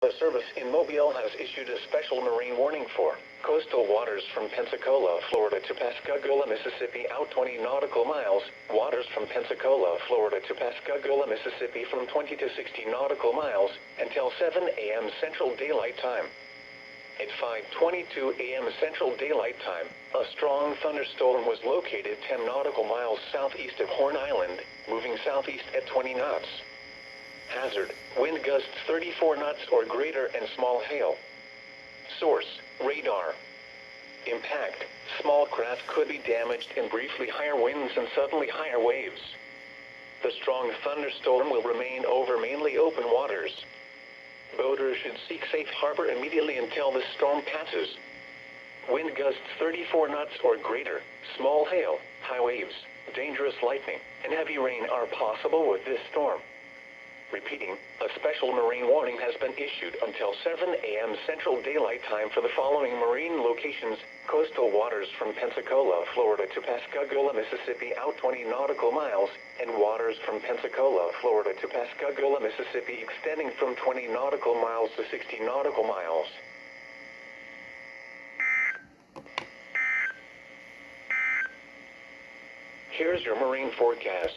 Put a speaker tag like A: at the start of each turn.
A: The service in Mobile has issued a special marine warning for coastal waters from Pensacola, Florida to Pascagoula, Mississippi out 20 nautical miles, waters from Pensacola, Florida to Pascagoula, Mississippi from 20 to 60 nautical miles until 7 a.m. Central Daylight Time. At 5:22 a.m. Central Daylight Time, a strong thunderstorm was located 10 nautical miles southeast of Horn Island, moving southeast at 20 knots. Hazard, wind gusts 34 knots or greater and small hail. Source, radar. Impact, small craft could be damaged and briefly higher winds and suddenly higher waves. The strong thunderstorm will remain over mainly open waters. Boaters should seek safe harbor immediately until the storm passes. Wind gusts 34 knots or greater, small hail, high waves, dangerous lightning, and heavy rain are possible with this storm. Repeating, a special marine warning has been issued until 7 a.m. Central Daylight Time for the following marine locations: coastal waters from Pensacola, Florida to Pascagoula, Mississippi out 20 nautical miles, and waters from Pensacola, Florida to Pascagoula, Mississippi extending from 20 nautical miles to 60 nautical miles. Here's your marine forecast.